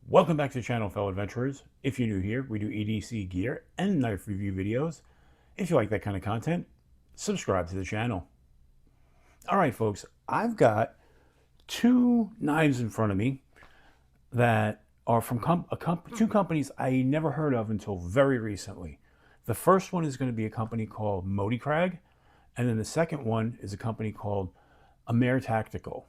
Welcome back to the channel, fellow adventurers. If you're new here, we do EDC gear and knife review videos. If you like that kind of content, subscribe to the channel. All right, folks, I've got two knives in front of me that are from two companies I never heard of until very recently. The first one is going to be a company called Moteecrag, and then the second one is a company called Amer Tactical.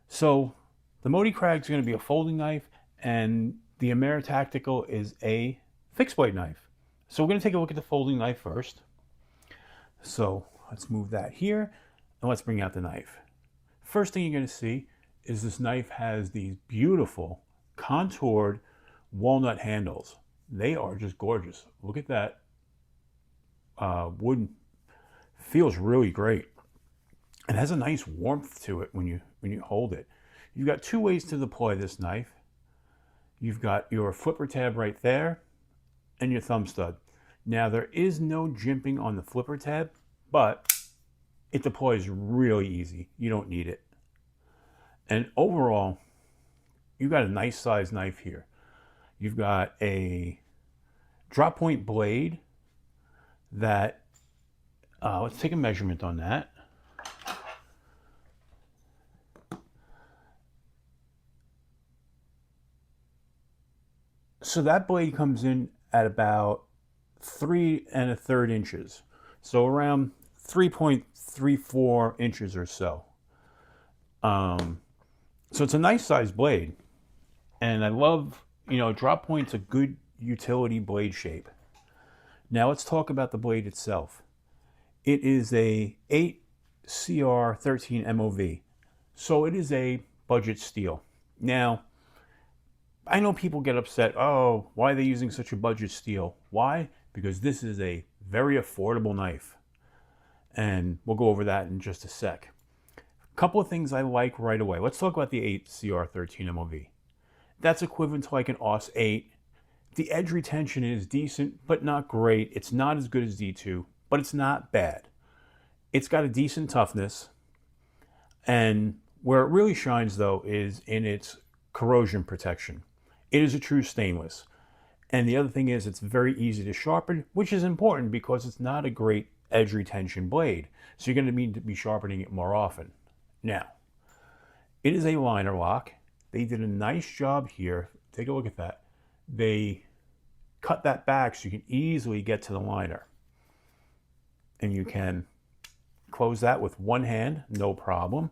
So the Moteecrag is going to be a folding knife, and the Amer Tactical is a fixed blade knife. So we're going to take a look at the folding knife first. So let's move that here, and let's bring out the knife. First thing you're going to see is this knife has these beautiful contoured walnut handles. They are just gorgeous. Look at that wood. Feels really great. It has a nice warmth to it when you hold it. You've got two ways to deploy this knife. You've got your flipper tab right there and your thumb stud. Now there is no jimping on the flipper tab, but it deploys really easy. You don't need it. And overall, you've got a nice size knife here. You've got a drop point blade that, let's take a measurement on that. So that blade comes in at about 3 1/3 inches. So around 3.34 inches or so. So it's a nice sized blade. And I love, drop point's a good utility blade shape. Now let's talk about the blade itself. It is a 8CR13 MOV. So it is a budget steel. Now, I know people get upset, oh, why are they using such a budget steel? Why? Because this is a very affordable knife. And we'll go over that in just a sec. A couple of things I like right away. Let's talk about the 8CR13 MOV. That's equivalent to like an AUS 8. The edge retention is decent, but not great. It's not as good as D2, but it's not bad. It's got a decent toughness. And where it really shines, though, is in its corrosion protection. It is a true stainless. And the other thing is it's very easy to sharpen, which is important because it's not a great edge retention blade. So you're going to need to be sharpening it more often. Now, it is a liner lock. They did a nice job here. Take a look at that. They cut that back so you can easily get to the liner. And you can close that with one hand, no problem.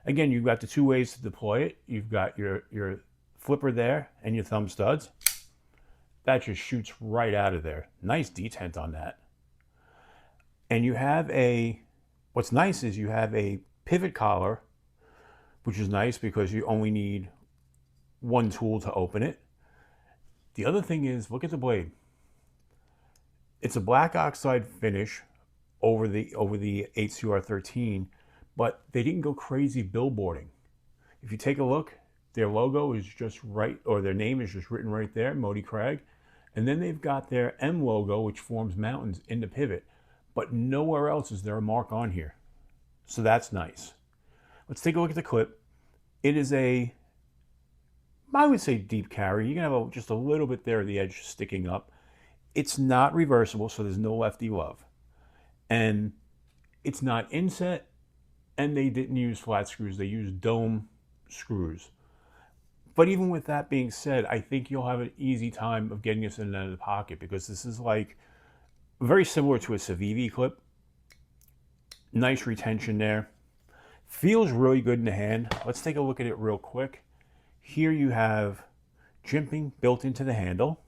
Again, you've got the two ways to deploy it. You've got your flipper there and your thumb studs. That just shoots right out of there. Nice detent on that. And you have what's nice is you have a pivot collar, which is nice because you only need one tool to open it. The other thing is, look at the blade. It's a black oxide finish over the 8CR13, but they didn't go crazy billboarding. If you take a look, their logo is just right, or their name is just written right there, Moteecrag. And then they've got their M logo, which forms mountains in the pivot. But nowhere else is there a mark on here. So that's nice. Let's take a look at the clip. It is I would say deep carry. You can have just a little bit there at the edge sticking up. It's not reversible, so there's no lefty love. And it's not inset, and they didn't use flat screws. They used dome screws. But even with that being said, I think you'll have an easy time of getting this in and out of the pocket because this is like very similar to a Civivi clip. Nice retention there. Feels really good in the hand. Let's take a look at it real quick. Here you have jimping built into the handle.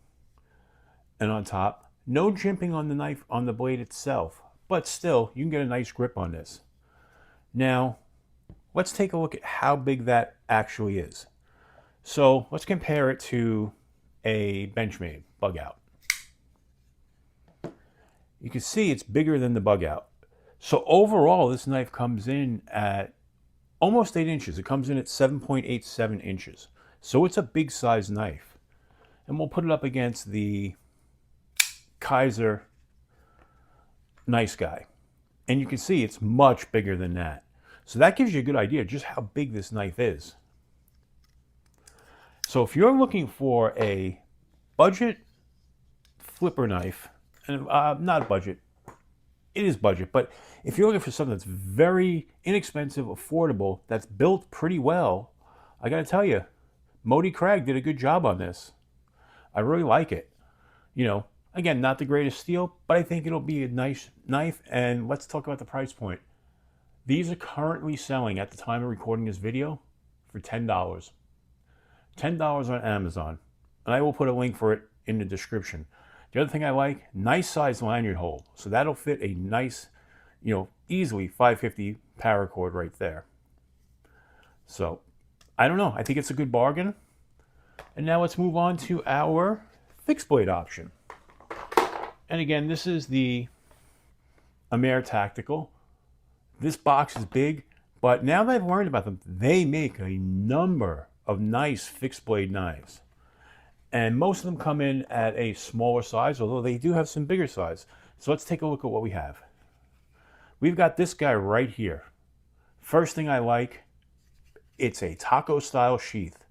And on top, no jimping on the knife, on the blade itself. But still, you can get a nice grip on this. Now, let's take a look at how big that actually is. So let's compare it to a Benchmade bug out. You can see it's bigger than the bug out. So overall, this knife comes in at almost 8 inches. It comes in at 7.87 inches. So it's a big size knife. And we'll put it up against the Kaiser Nice Guy. And you can see it's much bigger than that. So that gives you a good idea just how big this knife is. So if you're looking for a budget flipper knife, and not budget, it is budget, but if you're looking for something that's very inexpensive, affordable, that's built pretty well, I got to tell you, Moteecrag did a good job on this. I really like it. You know, again, not the greatest steel, but I think it'll be a nice knife. And let's talk about the price point. These are currently selling at the time of recording this video for $10. $10 on Amazon. And I will put a link for it in the description. The other thing I like, nice size lanyard hole. So that'll fit a nice, you know, easily 550 paracord right there. So, I don't know. I think it's a good bargain. And now let's move on to our fixed blade option. And again, this is the Amer Tactical. This box is big, but now that I've learned about them, they make a number of nice fixed blade knives. And most of them come in at a smaller size, although they do have some bigger size. So let's take a look at what we have. We've got this guy right here. First thing I like, it's a taco style sheath,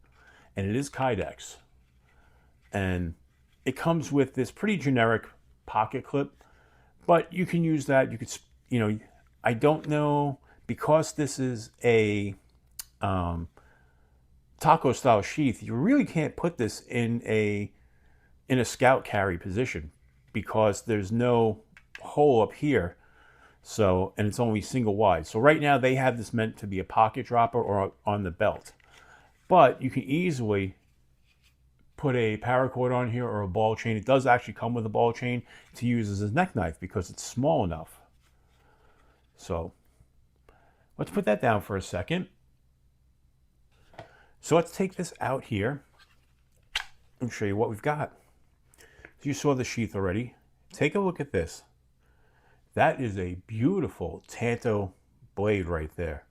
and it is Kydex. And it comes with this pretty generic pocket clip, but you can use that. You could, you know, I don't know, because this is a taco style sheath, you really can't put this in a scout carry position because there's no hole up here. So, and it's only single wide. So right now they have this meant to be a pocket dropper or on the belt, but you can easily put a paracord on here or a ball chain. It does actually come with a ball chain to use as a neck knife because it's small enough. So let's put that down for a second. So let's take this out here and show you what we've got. You saw the sheath already. Take a look at this. That is a beautiful Tanto blade right there.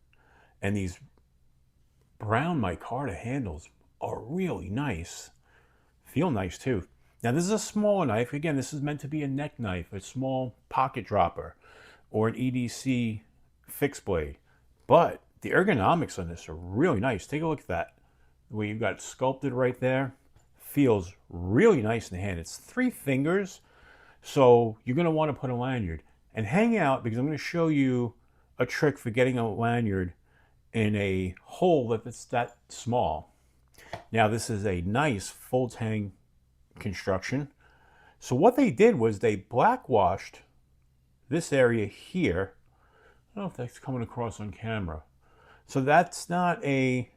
And these brown micarta handles are really nice. Feel nice too. Now this is a smaller knife. Again, this is meant to be a neck knife, a small pocket dropper, or an EDC fixed blade. But the ergonomics on this are really nice. Take a look at that. The way you've got it sculpted right there. Feels really nice in the hand. It's 3 fingers, so you're going to want to put a lanyard. And hang out, because I'm going to show you a trick for getting a lanyard in a hole that's that small. Now this is a nice full tang construction. So what they did was they blackwashed this area here. I don't know if that's coming across on camera. So that's not a,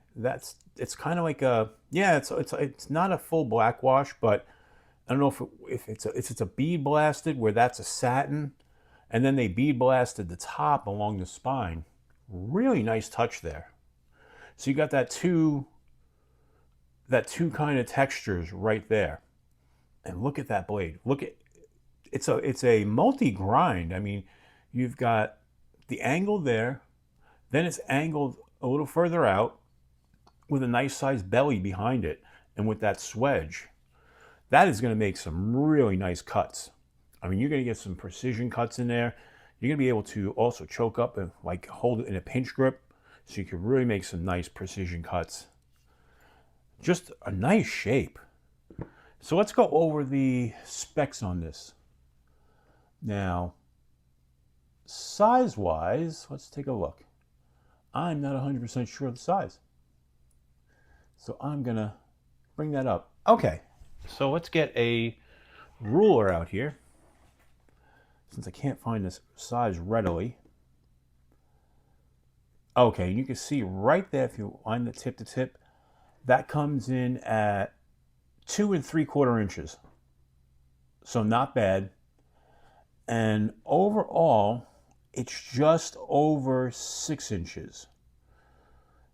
it's kind of like a, yeah, it's not a full blackwash, but I don't know if it's a bead blasted where that's a satin, and then they bead blasted the top along the spine. Really nice touch there. So you got that two kind of textures right there. And look at that blade. Look at, it's a multi-grind. I mean, you've got the angle there, then it's angled a little further out with a nice sized belly behind it, and with that swedge. That is going to make some really nice cuts. I mean, you're going to get some precision cuts in there. You're going to be able to also choke up and like hold it in a pinch grip, so you can really make some nice precision cuts. Just a nice shape. So let's go over the specs on this. Now, size-wise, let's take a look. I'm not 100% sure of the size. So I'm going to bring that up. Okay, so let's get a ruler out here, since I can't find this size readily. Okay, you can see right there, if you line the tip to tip, that comes in at 2 3/4 inches. So not bad. And overall, it's just over 6 inches.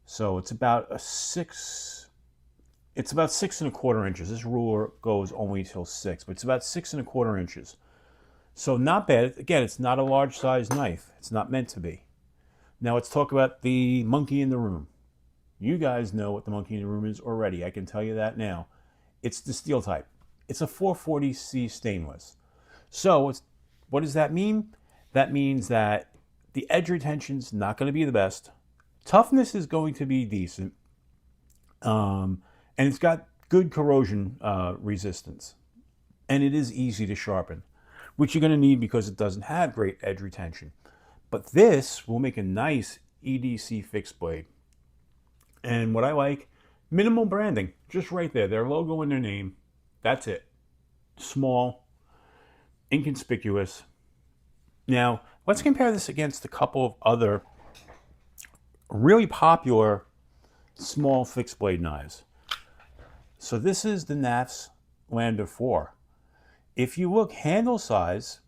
So it's about a 6, it's about 6 1/4 inches. This ruler goes only till 6, but it's about 6 1/4 inches. So not bad. Again, it's not a large size knife. It's not meant to be. Now let's talk about the monkey in the room. You guys know what the monkey in the room is already. I can tell you that now. It's the steel type. It's a 440C stainless. So what does that mean? That means that the edge retention's not going to be the best. Toughness is going to be decent. And it's got good corrosion resistance. And it is easy to sharpen, which you're going to need because it doesn't have great edge retention. But this will make a nice EDC fixed blade. And what I like, minimal branding, just right there. Their logo and their name. That's it. Small, inconspicuous. Now, let's compare this against a couple of other really popular small fixed blade knives. So this is the NAFS Lander 4. If you look handle size,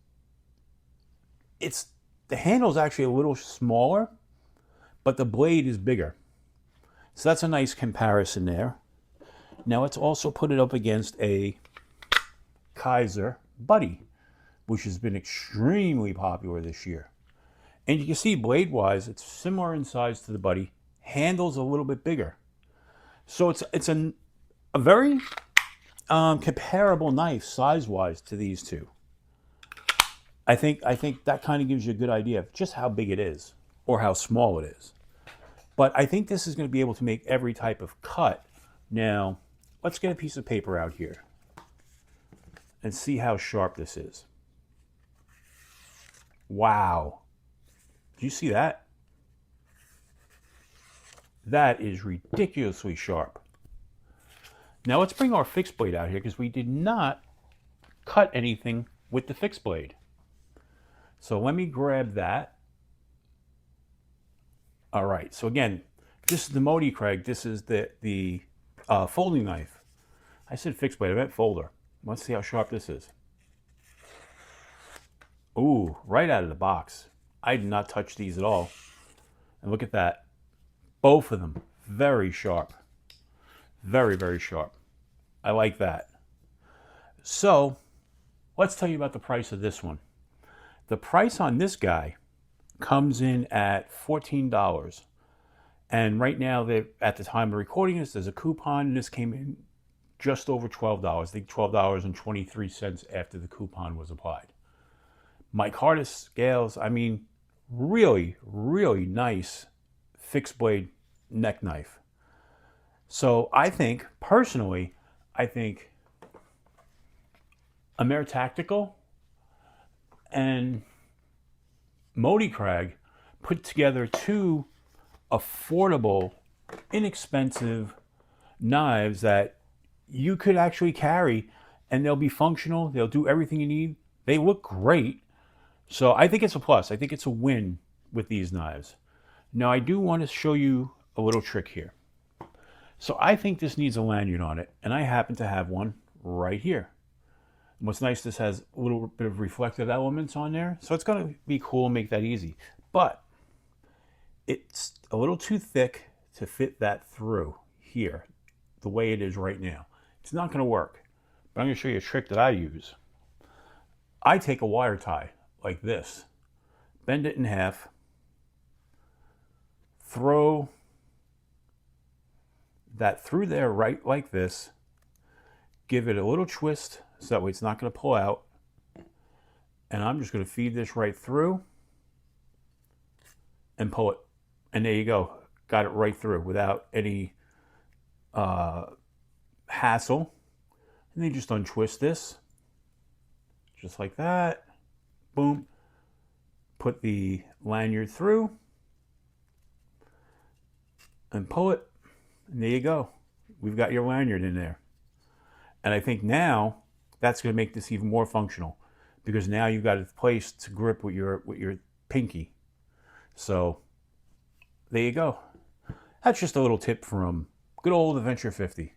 the handle is actually a little smaller, but the blade is bigger. So that's a nice comparison there. Now let's also put it up against a Kaiser Buddy, which has been extremely popular this year. And you can see blade-wise, it's similar in size to the Buddy. Handle's a little bit bigger. So it's a very comparable knife size-wise to these two. I think that kind of gives you a good idea of just how big it is or how small it is. But I think this is going to be able to make every type of cut. Now, let's get a piece of paper out here and see how sharp this is. Wow. Do you see that? That is ridiculously sharp. Now let's bring our fixed blade out here because we did not cut anything with the fixed blade. So let me grab that. All right, so again, this is the Moteecrag. This is the folding knife. I said fixed blade, I meant folder. Let's see how sharp this is. Ooh, right out of the box. I did not touch these at all. And look at that. Both of them, very sharp. Very, very sharp. I like that. So, let's tell you about the price of this one. The price on this guy comes in at $14. And right now, at the time of recording this, there's a coupon. And this came in just over $12. I think $12.23 after the coupon was applied. Micarta scales, I mean, really, really nice fixed blade neck knife. So I think, personally, I think Amer Tactical and Moteecrag put together two affordable, inexpensive knives that you could actually carry, and they'll be functional. They'll do everything you need. They look great. So I think it's a plus. I think it's a win with these knives. Now I do want to show you a little trick here. So I think this needs a lanyard on it, and I happen to have one right here. And what's nice, this has a little bit of reflective elements on there, so it's going to be cool and make that easy. But it's a little too thick to fit that through here, the way it is right now. It's not going to work. But I'm going to show you a trick that I use. I take a wire tie like this, bend it in half, throw that through there right like this, give it a little twist so that way it's not going to pull out, and I'm just going to feed this right through and pull it, and there you go, got it right through without any hassle. And then you just untwist this just like that, boom, put the lanyard through and pull it, and there you go. We've got your lanyard in there. And I think now that's going to make this even more functional because now you've got a place to grip with your pinky. So there you go. That's just a little tip from good old Adventure50.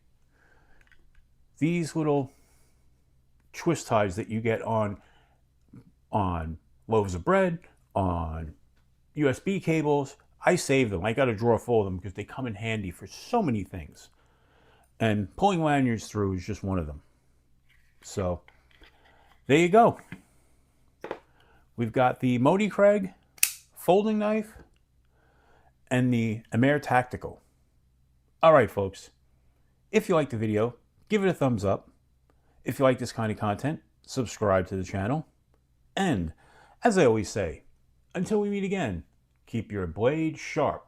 These little twist ties that you get on loaves of bread, on USB cables, I save them. I got a drawer full of them because they come in handy for so many things. And pulling lanyards through is just one of them. So there you go. We've got the Moteecrag folding knife and the Amer Tactical. All right, folks. If you liked the video, give it a thumbs up. If you like this kind of content, subscribe to the channel. And as I always say, until we meet again, keep your blade sharp